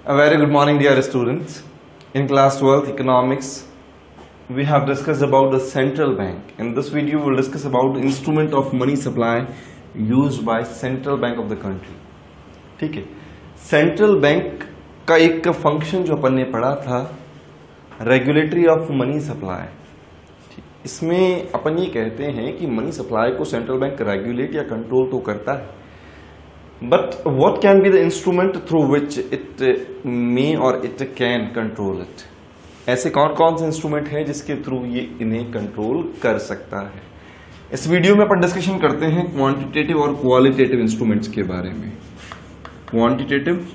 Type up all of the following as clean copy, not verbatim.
A very good morning, dear students. In class 12th economics, we have discussed about the central bank. In this video, we will discuss about the instrument of money supply used by central bank of the country. ठीक है, central bank का एक function जो अपन ने पढ़ा था, regulatory of money supply. इसमें अपन ये कहते हैं कि मनी सप्लाई को सेंट्रल बैंक रेगुलेट या कंट्रोल तो करता है, but what can be the instrument through which it may or it can control it? ऐसे कौन कौन से इंस्ट्रूमेंट है जिसके थ्रू ये इन्हें कंट्रोल कर सकता है. इस वीडियो में अपन डिस्कशन करते हैं क्वांटिटेटिव और क्वालिटेटिव इंस्ट्रूमेंट्स के बारे में. क्वांटिटेटिव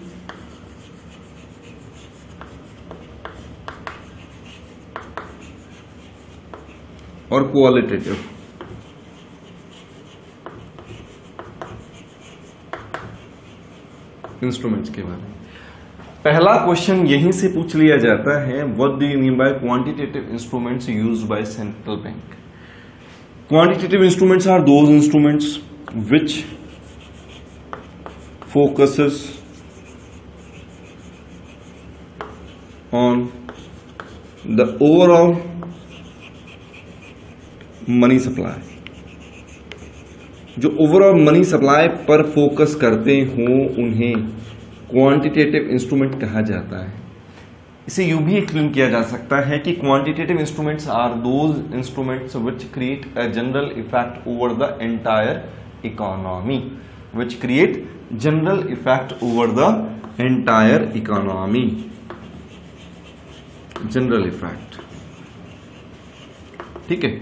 और क्वालिटेटिव. इंस्ट्रूमेंट्स के बारे में पहला क्वेश्चन यहीं से पूछ लिया जाता है, what do you mean by quantitative instruments used by central bank. Quantitative instruments are those instruments which focuses on the overall money supply. जो ओवरऑल मनी सप्लाई पर फोकस करते हो उन्हें क्वांटिटेटिव इंस्ट्रूमेंट कहा जाता है. इसे यूं भी एक्सप्लेन किया जा सकता है कि quantitative instruments are those instruments which create a general effect over the entire economy. Which create general effect over the entire economy. General effect. ठीक है,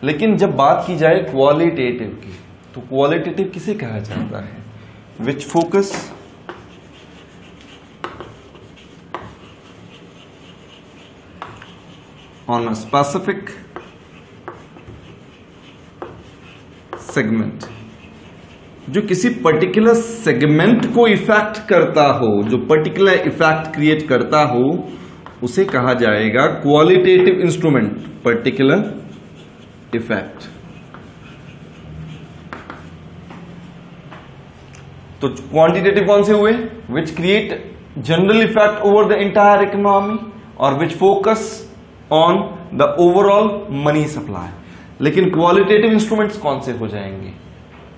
लेकिन जब बात की जाए क्वालिटेटिव की, तो क्वालिटेटिव किसे कहा जाता है? विच focus on a specific segment. जो किसी पर्टिकुलर सेगमेंट को इफेक्ट करता हो, जो पर्टिकुलर इफेक्ट क्रिएट करता हो, उसे कहा जाएगा क्वालिटेटिव इंस्ट्रूमेंट. Particular effect. तो क्वांटिटेटिव कौन से हुए? Which create general effect over the entire economy और which focus on the overall money supply. लेकिन क्वालिटेटिव इंस्ट्रूमेंट्स कौन से हो जाएंगे?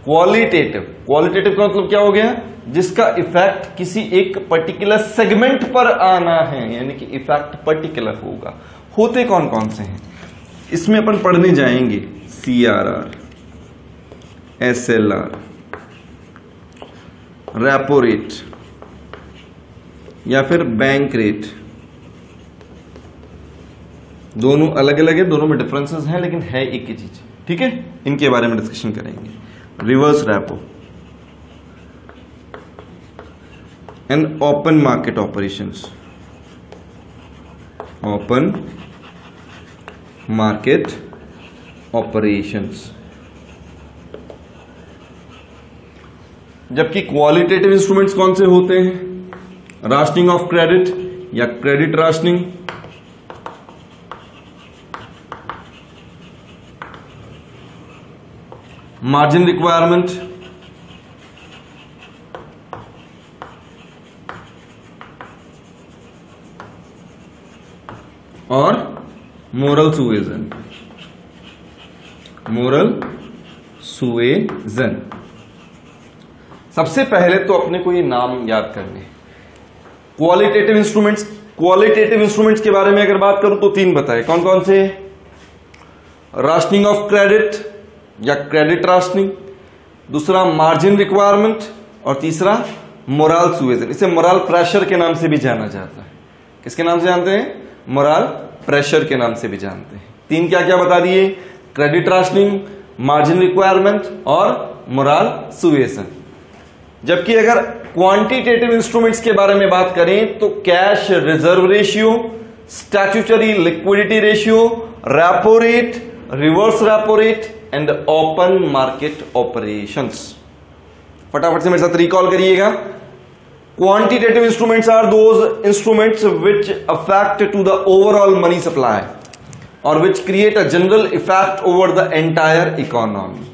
क्वालिटेटिव. क्वालिटेटिव का मतलब क्या हो गया? जिसका इफेक्ट किसी एक पर्टिकुलर सेगमेंट पर आना है, यानी कि इफेक्ट पर्टिकुलर होगा. होते कौन कौन से हैं इसमें अपन पढ़ने जाएंगे. CRR, SLR, रेपो रेट या फिर बैंक रेट. दोनों अलग अलग है, दोनों में डिफरेंसेस हैं, लेकिन है एक ही चीज. ठीक है, इनके बारे में डिस्कशन करेंगे. Reverse repo and open market operations. Open market operations. जबकि क्वालिटेटिव इंस्ट्रूमेंट्स कौन से होते हैं? राशनिंग ऑफ क्रेडिट या क्रेडिट राशनिंग, मार्जिन रिक्वायरमेंट, और मोरल सुएजन. मोरल सुएजन. सबसे पहले तो अपने को ये नाम याद करने. Qualitative instruments. क्वालिटेटिव इंस्ट्रूमेंट्स के बारे में अगर बात करूं तो तीन बताए. कौन कौन से? राशनिंग ऑफ क्रेडिट या क्रेडिट राशनिंग, दूसरा मार्जिन रिक्वायरमेंट, और तीसरा मोरल सुएजन. इसे मोरल प्रेशर के नाम से भी जाना जाता है. किसके नाम से जानते हैं? मोरल प्रेशर के नाम से भी जानते हैं. तीन क्या क्या बता दिए? क्रेडिट राशनिंग, मार्जिन रिक्वायरमेंट और मोरल सुएजन. जबकि अगर क्वांटिटेटिव इंस्ट्रूमेंट्स के बारे में बात करें तो cash reserve ratio, statutory liquidity ratio, repo rate, reverse repo rate and open market operations. फटाफट से मेरे साथ रिकॉल करिएगा. Quantitative instruments are those instruments which affect to the overall money supply और which create a general effect over the entire economy.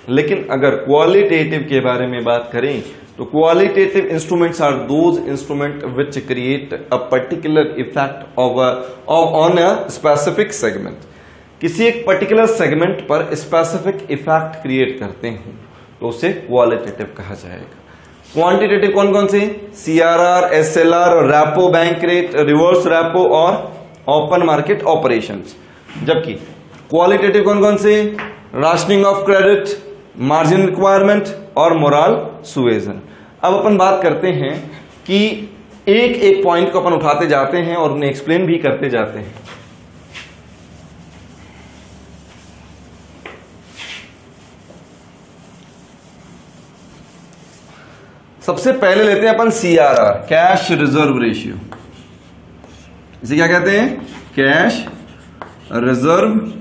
लेकिन अगर qualitative के बारे में बात करें तो qualitative instruments are those instrument which create a particular effect on a specific segment. किसी एक पर्टिकुलर सेगमेंट पर स्पेसिफिक इफेक्ट क्रिएट करते हैं तो उसे क्वालिटेटिव कहा जाएगा। क्वांटिटेटिव कौन कौन से? CRR, SLR, repo bank rate, reverse repo और ओपन मार्केट ऑपरेशंस। जबकि क्वालिटेटिव कौन कौन से? Rationing of credit, margin requirement और मोरल सुएजन। अब अपन बात करते हैं कि एक एक पॉइंट को अपन उठाते जाते हैं और उन्हें एक्सप्लेन भी करते जाते हैं। सबसे पहले लेते हैं अपन CRR, कैश रिजर्व रेशियो। इसे क्या कहते हैं? Cash reserve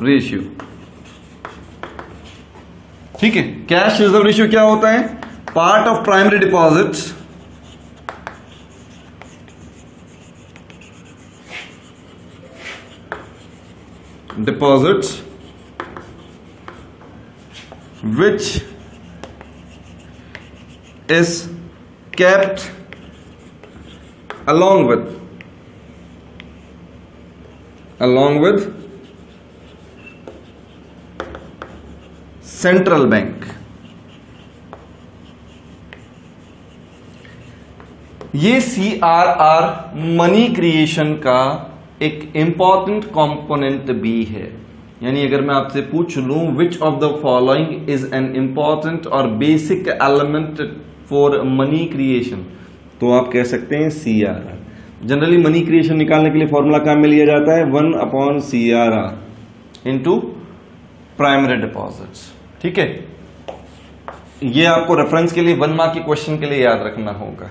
ratio. ठीक है, कैश रिजर्व रेशियो क्या होता है? Part of primary deposits which is kept along with central bank। ये CRR मनी क्रिएशन का एक इंपॉर्टेंट कंपोनेंट भी है। यानी अगर मैं आपसे पूछ लूं which of the following is an important और basic element for money creation, तो आप कह सकते हैं CRR। जनरली मनी क्रिएशन निकालने के लिए फॉर्मूला काम में लिया जाता है 1/CRR इंटू प्राइमरी डिपॉजिट्स। ठीक है, ये आपको रेफरेंस के लिए 1 मार्क के क्वेश्चन के लिए याद रखना होगा।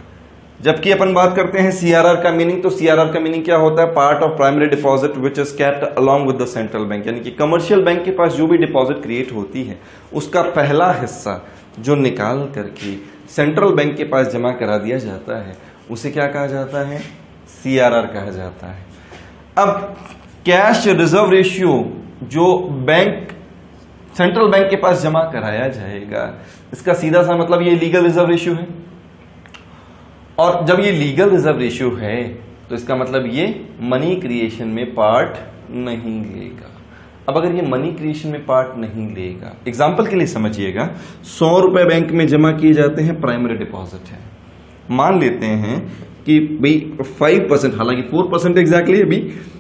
जबकि अपन बात करते हैं CRR का मीनिंग, तो CRR का मीनिंग क्या होता है? Part of primary deposit which is kept along with the central bank. यानी कि कमर्शियल बैंक के पास जो भी डिपॉजिट क्रिएट होती है उसका पहला हिस्सा जो निकाल करके सेंट्रल बैंक के पास जमा करा दिया जाता है उसे क्या कहा जाता है? CRR कहा जाता है। अब कैश रिजर्व रेशियो जो बैंक सेंट्रल बैंक के पास जमा कराया जाएगा, इसका सीधा सा मतलब ये लीगल रिजर्व रेशियो है। और जब ये लीगल रिजर्व रेशियो है तो इसका मतलब ये मनी क्रिएशन में पार्ट नहीं लेगा। अब अगर ये मनी क्रिएशन में पार्ट नहीं लेगा, एग्जांपल के लिए समझिएगा, 100 रुपए बैंक में जमा किए जाते हैं, प्राइमरी डिपॉजिट है। मान लेते हैं कि भाई 5%, हालांकि 4% एग्जैक्टली, अभी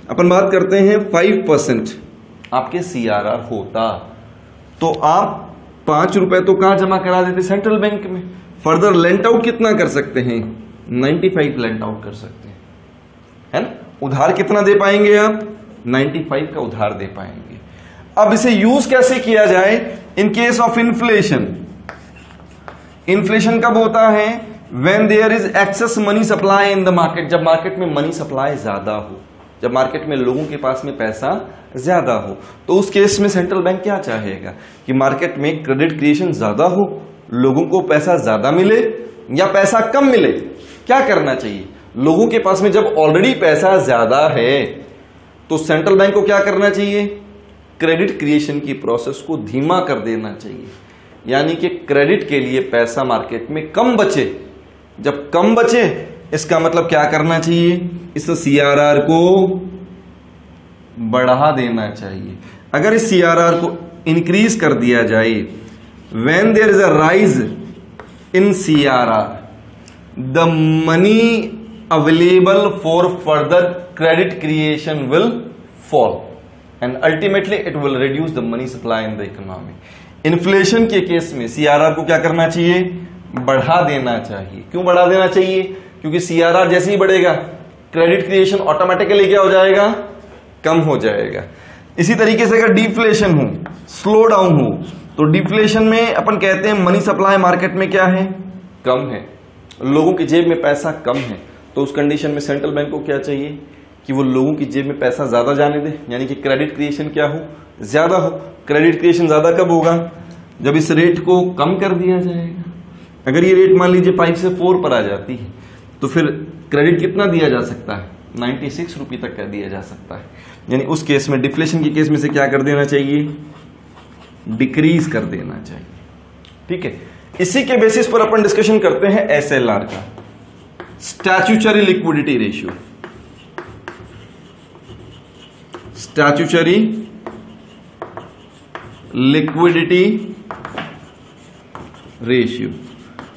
अपन बात करते हैं 5% आपके CRR होता, तो आप 5 रुपए तो कहां जमा करा देते? सेंट्रल बैंक में। फर्दर लेंट आउट कितना कर सकते हैं? 95 लेंट आउट कर सकते हैं, है ना। उधार कितना दे पाएंगे आप? 95 का उधार दे पाएंगे। अब इसे यूज कैसे किया जाए? In case of inflation. Inflation कब होता है? When there is excess money supply in the market. जब मार्केट में मनी सप्लाई ज्यादा हो, जब मार्केट में लोगों के पास में पैसा ज्यादा हो, तो उस केस में सेंट्रल बैंक क्या चाहेगा कि मार्केट में क्रेडिट क्रिएशन ज्यादा हो, लोगों को पैसा ज्यादा मिले या पैसा कम मिले। क्या करना चाहिए? लोगों के पास में जब ऑलरेडी पैसा ज्यादा है तो सेंट्रल बैंक को क्या करना चाहिए? क्रेडिट क्रिएशन की प्रोसेस को धीमा कर देना चाहिए। यानी कि क्रेडिट के लिए पैसा मार्केट में कम बचे। जब कम बचे, इसका मतलब क्या करना चाहिए? इस CRR को बढ़ा देना चाहिए। अगर इस CRR को इंक्रीज कर दिया जाए, when there is a rise in CRR, the money available for further credit creation will fall and ultimately it will reduce the money supply in the economy। Inflation के केस में CRR को क्या करना चाहिए? बढ़ा देना चाहिए। क्यों बढ़ा देना चाहिए? क्योंकि CRR जैसे ही बढ़ेगा, क्रेडिट क्रिएशन ऑटोमेटिकली क्या हो जाएगा? कम हो जाएगा। इसी तरीके से अगर डिफ्लेशन हो, स्लो डाउन हो, तो डिफ्लेशन में अपन कहते हैं मनी सप्लाई मार्केट में क्या है? कम है, लोगों की जेब में पैसा कम है। तो उस कंडीशन में सेंट्रल बैंक को क्या चाहिए कि वो लोगों की जेब में पैसा ज्यादा जाने दे, यानी कि क्रेडिट क्रिएशन क्या हो? ज्यादा हो। क्रेडिट क्रिएशन ज्यादा कब होगा? जब इस रेट को कम कर दिया जाएगा। अगर ये रेट मान लीजिए 5 से 4 पर आ जाती है तो फिर क्रेडिट कितना दिया जा सकता है? 96 रुपये तक का दिया जा सकता है। यानी उस केस में, डिफ्लेशन के केस में से क्या कर देना चाहिए, डिक्रीज कर देना चाहिए। ठीक है, इसी के बेसिस पर अपन डिस्कशन करते हैं एसएलआर का, statutory liquidity ratio. Statutory liquidity ratio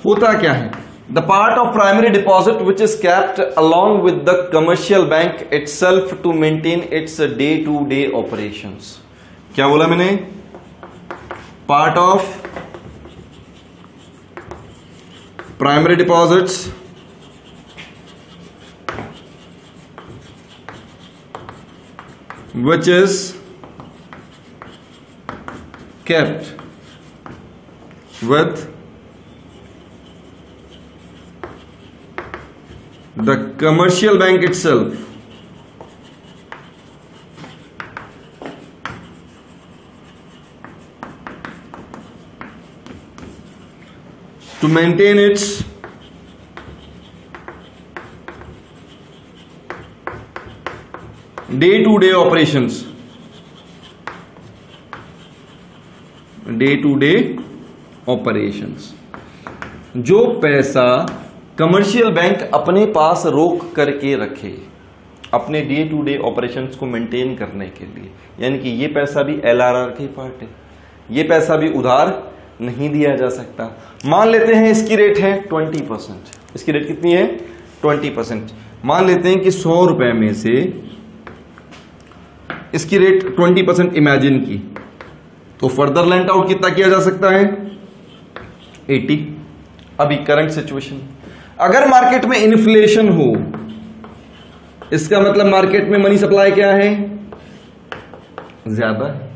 होता क्या है, the part of primary deposit which is kept along with the commercial bank itself to maintain its day to day operations. क्या बोला मैंने, part of primary deposits which is kept with the commercial bank itself to maintain its day to day operations, day to day operations. जो पैसा commercial bank अपने पास रोक करके रखे अपने डे टू डे ऑपरेशंस को मेंटेन करने के लिए, यानी कि ये पैसा भी एलआरआर की पार्ट है, ये पैसा भी उधार नहीं दिया जा सकता। मान लेते हैं इसकी रेट है 20%, इसकी रेट कितनी है 20%। मान लेते हैं कि 100 रुपए में से इसकी रेट 20% इमेजिन की, तो फर्दर लेंट आउट कितना किया जा सकता है 80। अभी करंट सिचुएशन, अगर मार्केट में इन्फ्लेशन हो, इसका मतलब मार्केट में मनी सप्लाई क्या है, ज्यादा है।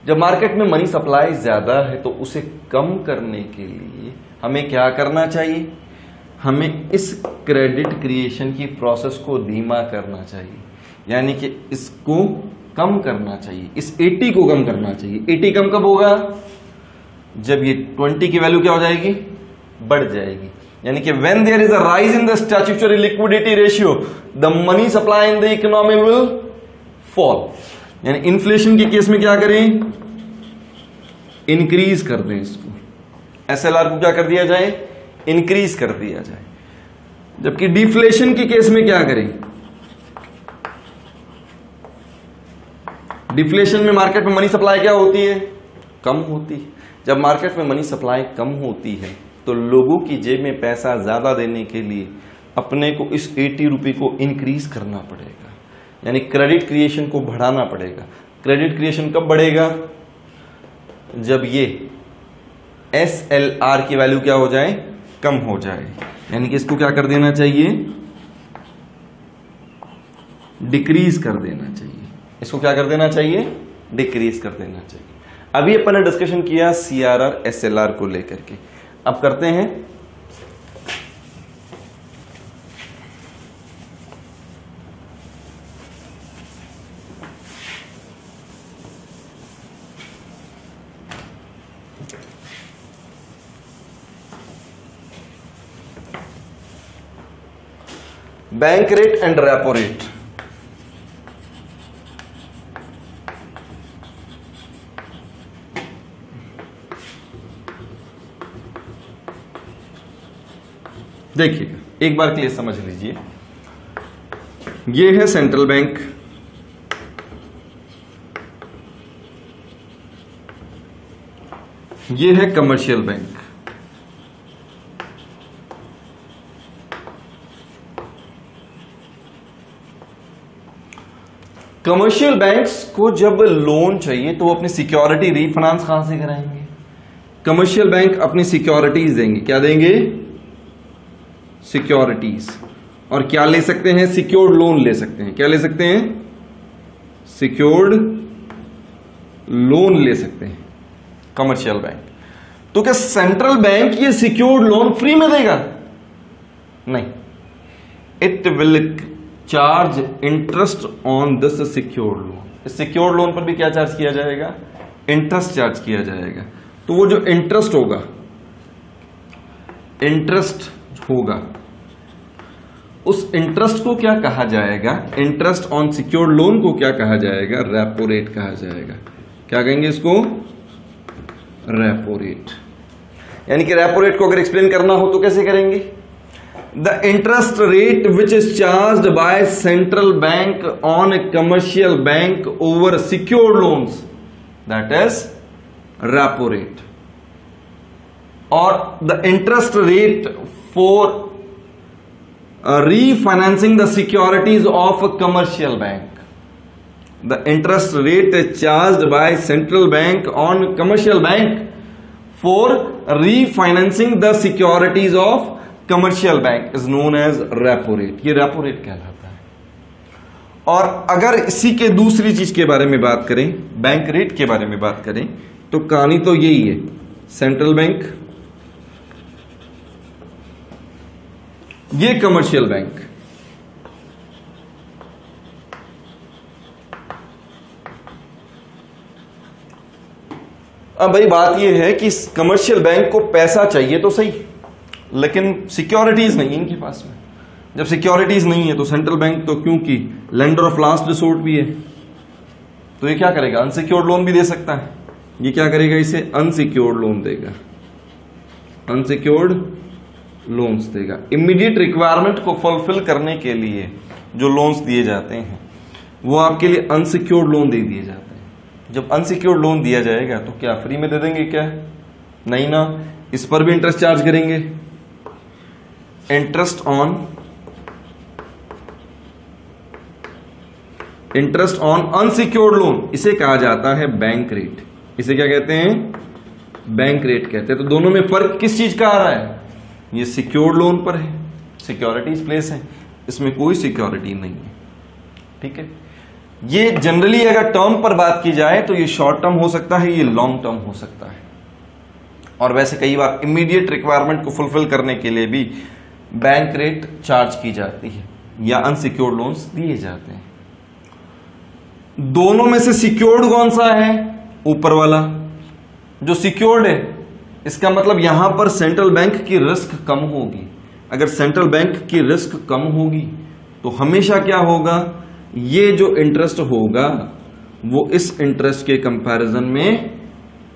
जब मार्केट में मनी सप्लाई ज्यादा है तो उसे कम करने के लिए हमें क्या करना चाहिए, हमें इस क्रेडिट क्रिएशन की प्रोसेस को धीमा करना चाहिए, यानी कि इसको कम करना चाहिए, इस 80 को कम करना चाहिए। 80 कम कब होगा, जब ये 20 की वैल्यू क्या हो जाएगी, बढ़ जाएगी। यानी कि when there is a rise in the statutory liquidity ratio the money supply in the economy will fall. यानी इन्फ्लेशन के केस में क्या करें, इंक्रीज कर दें इसको, एसएलआर को क्या कर दिया जाए, इंक्रीज कर दिया जाए। जबकि डिफ्लेशन के केस में क्या करें, डिफ्लेशन में मार्केट में मनी सप्लाई क्या होती है, कम होती है। जब मार्केट में मनी सप्लाई कम होती है तो लोगों की जेब में पैसा ज्यादा देने के लिए अपने को इस 80 रुपए को इंक्रीज करना पड़ेगा, यानी क्रेडिट क्रिएशन को बढ़ाना पड़ेगा। क्रेडिट क्रिएशन कब बढ़ेगा, जब ये एसएलआर की वैल्यू क्या हो जाए, कम हो जाए। यानी कि इसको क्या कर देना चाहिए, डिक्रीज कर देना चाहिए। इसको क्या कर देना चाहिए, डिक्रीज कर देना चाहिए। अभी अपन ने डिस्कशन किया सीआरआर एसएलआर को लेकर के, अब करते हैं bank rate and repo rate. देखिएगा एक बार के लिए समझ लीजिए, ये है सेंट्रल बैंक, ये है कमर्शियल बैंक। कमर्शियल बैंक्स को जब लोन चाहिए तो वो अपनी सिक्योरिटी रीफाइनेंस कहां से कराएंगे, कमर्शियल बैंक अपनी सिक्योरिटीज देंगे। क्या देंगे, सिक्योरिटीज। और क्या ले सकते हैं, सिक्योर्ड लोन ले सकते हैं। क्या ले सकते हैं, सिक्योर्ड लोन ले सकते हैं कमर्शियल बैंक। तो क्या सेंट्रल बैंक ये सिक्योर्ड लोन फ्री में देगा, नहीं, it will charge interest on this secured loan. इस सिक्योर्ड लोन पर भी क्या चार्ज किया जाएगा, इंटरेस्ट चार्ज किया जाएगा। तो वो जो इंटरेस्ट होगा उस इंटरेस्ट को क्या कहा जाएगा? इंटरेस्ट ऑन सिक्योर्ड लोन को क्या कहा जाएगा? रेपो रेट कहा जाएगा। क्या कहेंगे इसको? Repo rate. यानी कि रेपो रेट को अगर एक्सप्लेन करना हो तो कैसे करेंगे? The interest rate which is charged by central bank on a commercial bank over secured loans, that is repo rate. और the interest rate for refinancing the securities of a commercial bank. The interest rate is charged by central bank on commercial bank for refinancing the securities of commercial bank is known as repo rate. ये repo rate कहलाता है। और अगर इसी के दूसरी चीज के बारे में बात करें, बैंक रेट के बारे में बात करें, तो कहानी तो यही है। सेंट्रल बैंक, ये कमर्शियल बैंक। अब भाई बात यह है कि कमर्शियल बैंक को पैसा चाहिए तो सही, लेकिन सिक्योरिटीज नहीं है इनके पास में। जब सिक्योरिटीज नहीं है तो सेंट्रल बैंक तो क्योंकि लेंडर ऑफ लास्ट रिसोर्ट भी है, तो ये क्या करेगा? अनसिक्योर्ड लोन भी दे सकता है। ये क्या करेगा? इसे अनसिक्योर्ड लोन देगा, अनसिक्योर्ड लोन्स देगा। इमीडिएट रिक्वायरमेंट को फुलफिल करने के लिए जो लोन्स दिए जाते हैं वो आपके लिए अनसिक्योर्ड लोन दे दिए जाते हैं। जब अनसिक्योर्ड लोन दिया जाएगा तो क्या फ्री में दे देंगे? क्या नहीं ना, इस पर भी इंटरेस्ट चार्ज करेंगे। इंटरेस्ट ऑन अनसिक्योर्ड लोन, इसे कहा जाता है बैंक रेट। इसे क्या कहते हैं? बैंक रेट कहते हैं। तो दोनों में फर्क किस चीज का आ रहा है? ये सिक्योर्ड लोन पर है, सिक्योरिटीज प्लेस है, इसमें कोई सिक्योरिटी नहीं है। ठीक है, ये जनरली अगर टर्म पर बात की जाए तो ये शॉर्ट टर्म हो सकता है, ये लॉन्ग टर्म हो सकता है। और वैसे कई बार इमीडिएट रिक्वायरमेंट को फुलफिल करने के लिए भी बैंक रेट चार्ज की जाती है या अनसिक्योर्ड लोन्स दिए जाते हैं। दोनों में से सिक्योर्ड कौन सा है? ऊपर वाला जो सिक्योर्ड है। इसका मतलब यहां पर सेंट्रल बैंक की रिस्क कम होगी। अगर सेंट्रल बैंक की रिस्क कम होगी तो हमेशा क्या होगा? ये जो इंटरेस्ट होगा वो इस इंटरेस्ट के कंपैरिजन में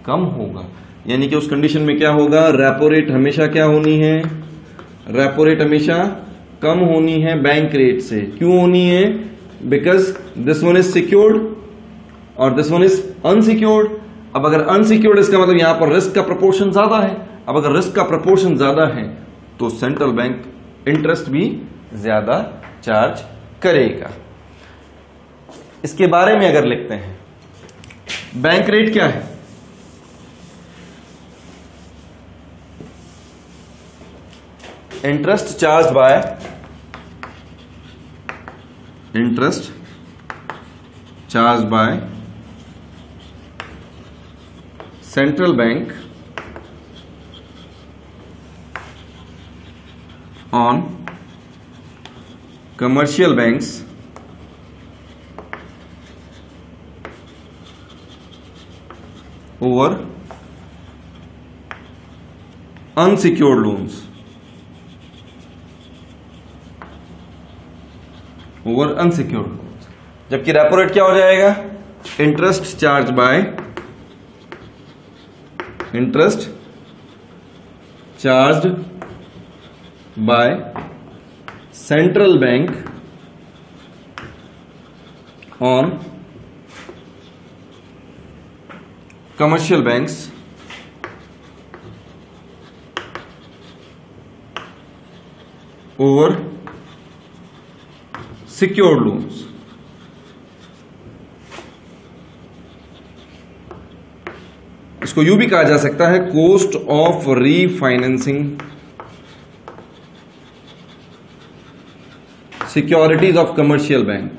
कम होगा। यानी कि उस कंडीशन में क्या होगा? रेपो रेट हमेशा क्या होनी है? रेपो रेट हमेशा कम होनी है बैंक रेट से। क्यों होनी है? Because this one is secured और दिस वन इज अनसिक्योर्ड। अब अगर अनसिक्योर्ड, इसका मतलब यहां पर रिस्क का प्रोपोर्शन ज्यादा है। अब अगर रिस्क का प्रोपोर्शन ज्यादा है तो सेंट्रल बैंक इंटरेस्ट भी ज्यादा चार्ज करेगा। इसके बारे में अगर लिखते हैं, बैंक रेट क्या है? Interest charge by central bank on commercial banks over unsecured loans, over unsecured loans. जबकि रेपो रेट क्या हो जाएगा? Interest charge by central bank on commercial banks over secured loans. इसको यूं भी कहा जा सकता है cost of refinancing securities of commercial bank,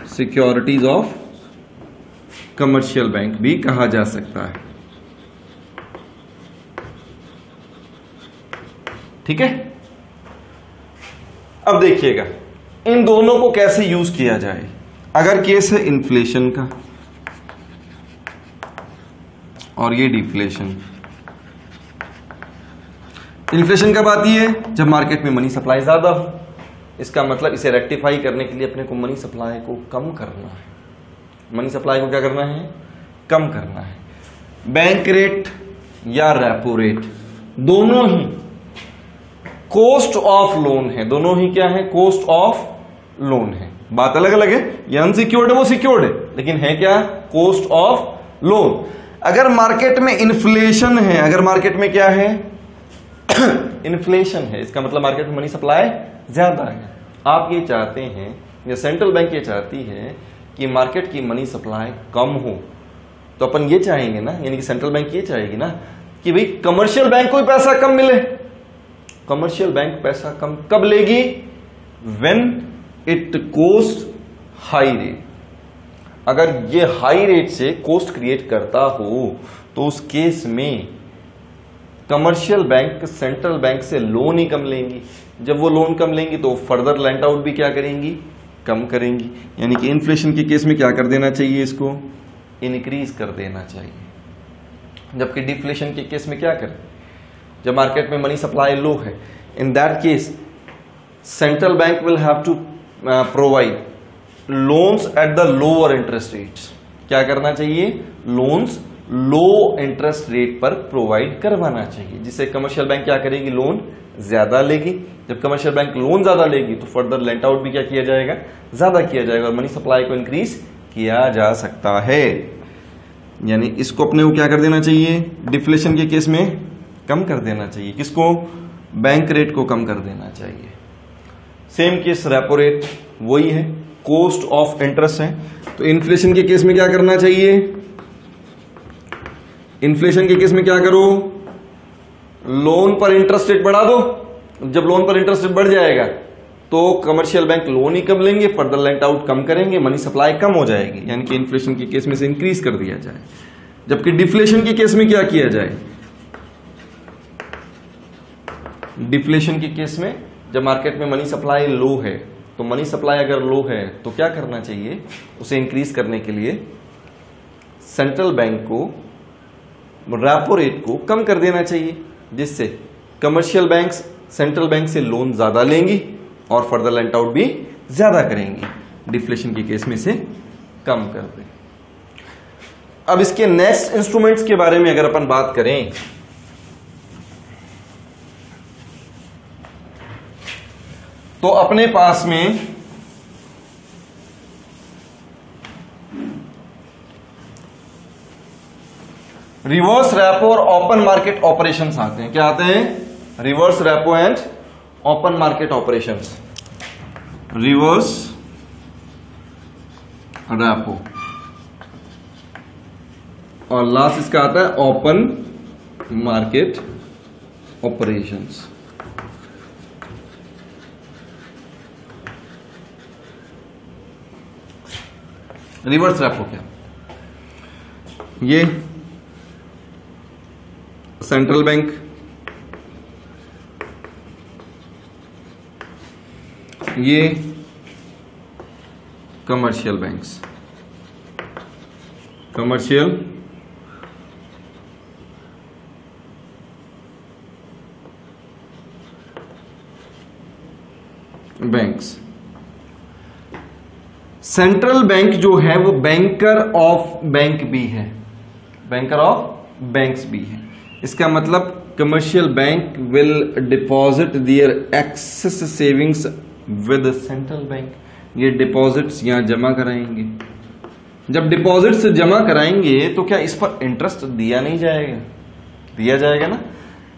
securities of commercial bank भी कहा जा सकता है। ठीक है, अब देखिएगा इन दोनों को कैसे यूज किया जाए। अगर केस है इन्फ्लेशन का और ये डिफ्लेशन, इन्फ्लेशन कब आती है? जब मार्केट में मनी सप्लाई ज्यादा हो। इसका मतलब इसे रेक्टिफाई करने के लिए अपने को मनी सप्लाई को कम करना है। मनी सप्लाई को क्या करना है? कम करना है। बैंक रेट या रेपो रेट दोनों ही कॉस्ट ऑफ लोन है। दोनों ही क्या है? कॉस्ट ऑफ लोन है। बात अलग अलग है, ये अनसिक्योर्ड है वो सिक्योर्ड है, लेकिन है क्या? Cost of loan. अगर मार्केट में इन्फ्लेशन है, अगर मार्केट में क्या है? इन्फ्लेशन है, इसका मतलब मार्केट में मनी सप्लाई ज्यादा है। आप ये चाहते हैं या सेंट्रल बैंक ये चाहती है कि मार्केट की मनी सप्लाई कम हो, तो अपन ये चाहेंगे ना, यानी कि सेंट्रल बैंक ये चाहेगी ना कि भाई कमर्शियल बैंक को भी पैसा कम मिले। कमर्शियल बैंक पैसा कम कब लेगी? When it cost high rate. अगर ये हाई रेट से कॉस्ट क्रिएट करता हो तो उस केस में कमर्शियल बैंक सेंट्रल बैंक से लोन ही कम लेंगी। जब वो लोन कम लेंगी तो फर्दर लेंट आउट भी क्या करेंगी? कम करेंगी। यानी कि इन्फ्लेशन के केस में क्या कर देना चाहिए? इसको इंक्रीज कर देना चाहिए। जबकि डिफ्लेशन के केस में क्या करें? जब मार्केट में मनी सप्लाई लो है, in that case central bank will have to provide loans at the lower interest rates. क्या करना चाहिए? लोन्स लो इंटरेस्ट रेट पर प्रोवाइड करवाना चाहिए, जिससे कमर्शियल बैंक क्या करेगी? लोन ज्यादा लेगी। जब कमर्शियल बैंक लोन ज्यादा लेगी तो फर्दर लेंट आउट भी क्या किया जाएगा? ज्यादा किया जाएगा और मनी सप्लाई को इंक्रीज किया जा सकता है। यानी इसको अपने को क्या कर देना चाहिए? डिफ्लेशन के केस में कम कर देना चाहिए। किसको? बैंक रेट को कम कर देना चाहिए। सेम केस रेपो रेट वही है, कॉस्ट ऑफ इंटरेस्ट है। तो इन्फ्लेशन के केस में क्या करना चाहिए? इन्फ्लेशन के केस में क्या करो? लोन पर इंटरेस्ट रेट बढ़ा दो। जब लोन पर इंटरेस्ट रेट बढ़ जाएगा तो कमर्शियल बैंक लोन ही कम लेंगे, फर्दर लेंट आउट कम करेंगे, मनी सप्लाई कम हो जाएगी। यानी कि इन्फ्लेशन के केस में से इंक्रीज कर दिया जाए। जबकि डिफ्लेशन के केस में क्या किया जाए? डिफ्लेशन के केस में जब मार्केट में मनी सप्लाई लो है, तो मनी सप्लाई अगर लो है तो क्या करना चाहिए? उसे इंक्रीज करने के लिए सेंट्रल बैंक को रेपो रेट को कम कर देना चाहिए, जिससे कमर्शियल बैंक्स सेंट्रल बैंक से लोन ज्यादा लेंगी और फर्दर लेंट आउट भी ज्यादा करेंगी। डिफ्लेशन के केस में से कम कर दें। अब इसके नेक्स्ट इंस्ट्रूमेंट्स के बारे में अगर अपन बात करें तो अपने पास में रिवर्स रेपो और ओपन मार्केट ऑपरेशंस आते हैं। क्या आते हैं? Reverse repo and open market operations. Reverse repo और लास्ट इसका आता है open market operations. Reverse repo क्या? ये सेंट्रल बैंक ये commercial banks, commercial banks. Central bank जो है वो बैंकर ऑफ बैंक भी है, बैंकर ऑफ बैंक्स भी है। इसका मतलब commercial bank will deposit their excess savings with central bank. ये डिपॉजिट्स यहां जमा कराएंगे। जब डिपॉजिट्स जमा कराएंगे तो क्या इस पर इंटरेस्ट दिया नहीं जाएगा? दिया जाएगा ना।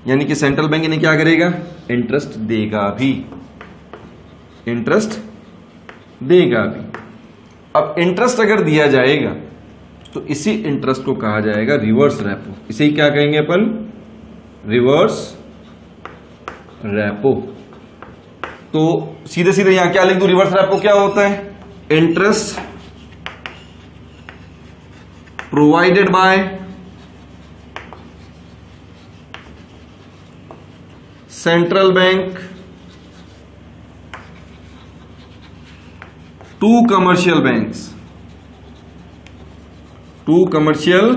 यानी कि सेंट्रल बैंक इन्हें क्या करेगा? इंटरेस्ट देगा भी, इंटरेस्ट देगा भी। अब इंटरेस्ट अगर दिया जाएगा तो इसी इंटरेस्ट को कहा जाएगा रिवर्स रेपो। इसे ही क्या कहेंगे अपन? Reverse repo. तो सीधे सीधे यहां क्या लिख दूं? रिवर्स रेपो क्या होता है? Interest provided by central bank to commercial banks, to commercial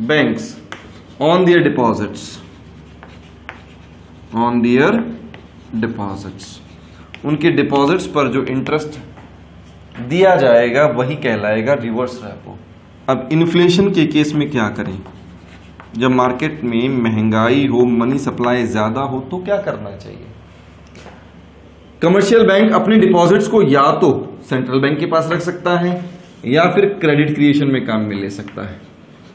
banks on their deposits, on their deposits, उनके डिपॉजिट्स पर जो इंटरेस्ट दिया जाएगा वही कहलाएगा रिवर्स रेपो। अब इन्फ्लेशन के केस में क्या करें? जब मार्केट में महंगाई हो, मनी सप्लाई ज्यादा हो, तो क्या करना चाहिए? कमर्शियल बैंक अपने डिपॉजिट्स को या तो सेंट्रल बैंक के पास रख सकता है या फिर क्रेडिट क्रिएशन में काम में ले सकता है,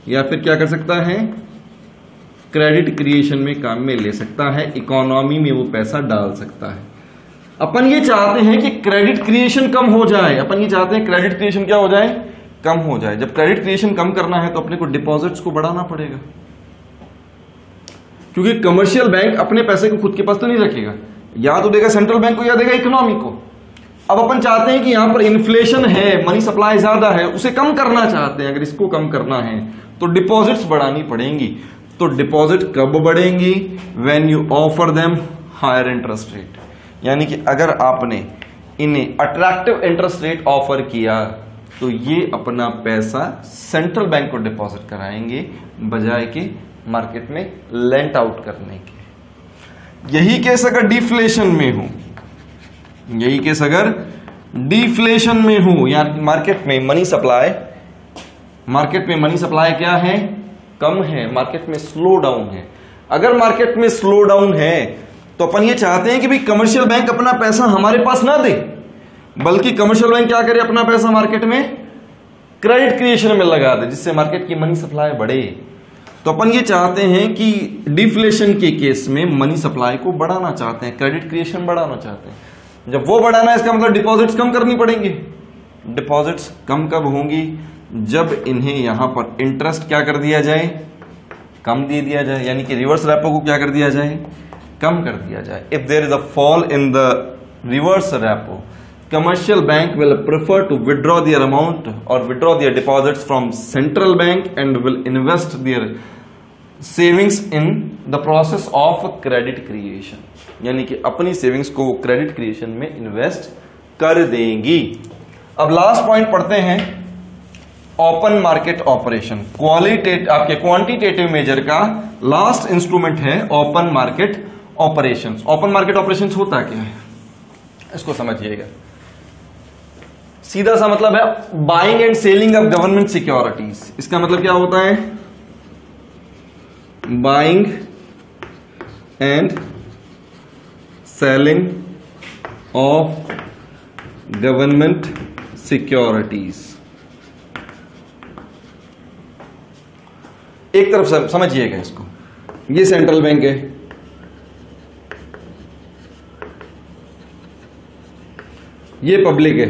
या फिर क्या कर सकता है? क्रेडिट क्रिएशन में काम में ले सकता है, इकोनॉमी में वो पैसा डाल सकता है। अपन ये चाहते हैं कि क्रेडिट क्रिएशन कम हो जाए, अपन ये चाहते हैं क्रेडिट क्रिएशन क्या हो जाए? कम हो जाए। जब क्रेडिट क्रिएशन कम करना है तो अपने को डिपॉजिट्स को बढ़ाना पड़ेगा, क्योंकि कमर्शियल बैंक अपने पैसे को खुद के पास तो नहीं रखेगा, या तो देगा सेंट्रल बैंक को या देगा इकोनॉमी को। अब अपन चाहते हैं कि यहां पर इन्फ्लेशन है, मनी सप्लाई ज्यादा है, उसे कम करना चाहते हैं। अगर इसको कम करना है तो डिपॉजिट्स बढ़ानी पड़ेंगी। तो डिपॉजिट कब बढ़ेंगी? When you offer them higher interest rate, यानी कि अगर आपने इन्हें अट्रैक्टिव इंटरेस्ट रेट ऑफर किया तो ये अपना पैसा सेंट्रल बैंक को डिपॉजिट कराएंगे बजाय के मार्केट में लेंट आउट करने के। यही केस अगर डिफ्लेशन में हो, यही केस अगर डिफ्लेशन में हो, यानी मार्केट में मनी सप्लाई क्या है? कम है, मार्केट में स्लो डाउन है। अगर मार्केट में स्लो डाउन है तो अपन ये चाहते हैं कि भाई कमर्शियल बैंक अपना पैसा हमारे पास ना दे, बल्कि कमर्शियल बैंक क्या करे? अपना पैसा मार्केट में क्रेडिट क्रिएशन में लगा दे, जिससे मार्केट की मनी सप्लाई बढ़े। तो अपन ये चाहते हैं कि डिफ्लेशन के केस में मनी सप्लाई को बढ़ाना चाहते हैं, क्रेडिट क्रिएशन बढ़ाना चाहते हैं। जब वो बढ़ाना है इसका मतलब डिपॉजिट्स कम करनी पड़ेंगी। डिपॉजिट्स कम कब होंगी? जब इन्हें यहां पर इंटरेस्ट क्या कर दिया जाए? कम दे दिया जाए, यानी कि रिवर्स रेपो को क्या कर दिया जाए? कम कर दिया जाए। If there is a fall in the reverse repo, commercial bank will prefer to withdraw their amount or withdraw their deposits from central bank and will invest their savings in the process of credit creation, यानी कि अपनी savings को credit creation में invest कर देंगी। अब last point पढ़ते हैं, ओपन मार्केट ऑपरेशन। आपके क्वांटिटेटिव मेजर का लास्ट इंस्ट्रूमेंट है open market operations. Open market operations होता क्या है इसको समझिएगा। सीधा सा मतलब है buying and selling of government securities. इसका मतलब क्या होता है? Buying and selling of government securities. एक तरफ समझिएगा इसको, ये सेंट्रल बैंक है, ये पब्लिक है,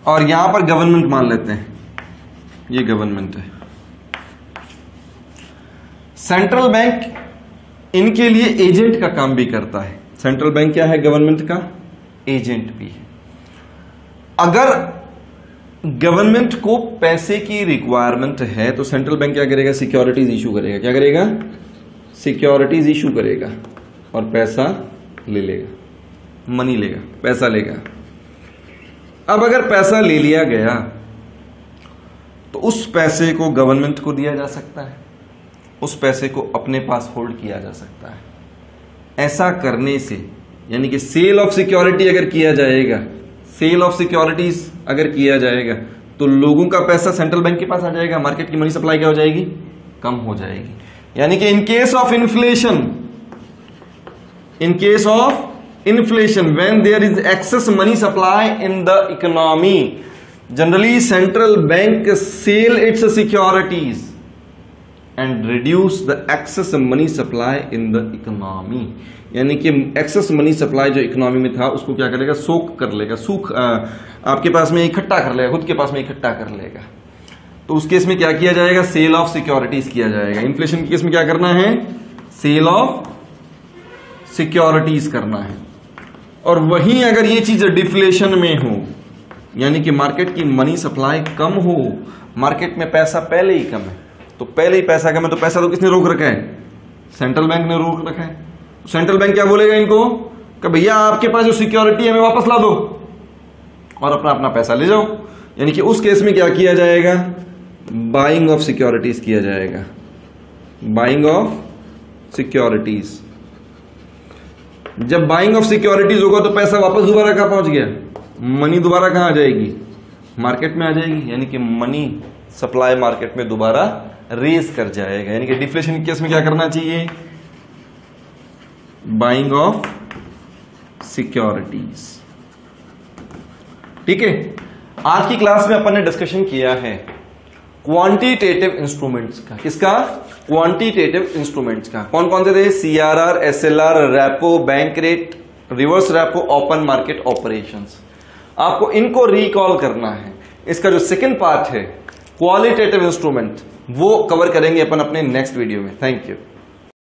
और यहां पर गवर्नमेंट मान लेते हैं, ये गवर्नमेंट है। सेंट्रल बैंक इनके लिए एजेंट का काम भी करता है। सेंट्रल बैंक क्या है? गवर्नमेंट का एजेंट भी है। अगर गवर्नमेंट को पैसे की रिक्वायरमेंट है तो सेंट्रल बैंक क्या करेगा? सिक्योरिटीज इशू करेगा। क्या करेगा? सिक्योरिटीज इशू करेगा और पैसा ले लेगा, मनी लेगा, पैसा लेगा। अब अगर पैसा ले लिया गया तो उस पैसे को गवर्नमेंट को दिया जा सकता है, उस पैसे को अपने पास होल्ड किया जा सकता है। ऐसा करने से, यानी कि सेल ऑफ सिक्योरिटी अगर किया जाएगा, सेल ऑफ सिक्योरिटीज अगर किया जाएगा तो लोगों का पैसा सेंट्रल बैंक के पास आ जाएगा, मार्केट की मनी सप्लाई क्या हो जाएगी? कम हो जाएगी। यानी कि इन case of inflation, when there is excess money supply in the economy, generally central bank sell its securities and reduce the excess money supply in the economy। यानी कि excess money supply जो इकोनॉमी में था उसको क्या करेगा? सोक कर लेगा, आपके पास में इकट्ठा कर लेगा, खुद के पास में इकट्ठा कर लेगा। तो उस केस में क्या किया जाएगा? सेल ऑफ सिक्योरिटीज किया जाएगा। इन्फ्लेशन के केस में क्या करना है? सेल ऑफ सिक्योरिटीज करना है। और वहीं अगर ये चीज डिफ्लेशन में हो, यानी कि मार्केट की मनी सप्लाई कम हो, मार्केट में पैसा पहले ही कम है, तो पहले ही पैसा कम है, तो पैसा तो किसने रोक रखा है? सेंट्रल बैंक ने रोक रखा है। सेंट्रल बैंक क्या बोलेगा इनको कि भैया आपके पास जो सिक्योरिटी है हमें वापस ला दो और अपना अपना पैसा ले जाओ। यानी कि उस केस में क्या किया जाएगा? बाइंग ऑफ सिक्योरिटीज किया जाएगा। Buying of securities. जब बाइंग ऑफ सिक्योरिटीज होगा तो पैसा वापस दोबारा कहां पहुंच गया? मनी दोबारा कहां आ जाएगी? मार्केट में आ जाएगी, यानी कि मनी सप्लाई मार्केट में दोबारा रेज कर जाएगा। यानी कि डिफ्लेशन केस में क्या करना चाहिए? Buying of securities. ठीक है, आज की क्लास में अपन ने डिस्कशन किया है क्वांटिटेटिव इंस्ट्रूमेंट्स का। किसका? क्वांटिटेटिव इंस्ट्रूमेंट्स का। कौन कौन से थे? CRR, SLR, repo, bank rate, reverse repo, open market operations. आपको इनको रिकॉल करना है। इसका जो सेकंड पार्ट है क्वालिटेटिव इंस्ट्रूमेंट, वो कवर करेंगे अपन अपने नेक्स्ट वीडियो में। Thank you.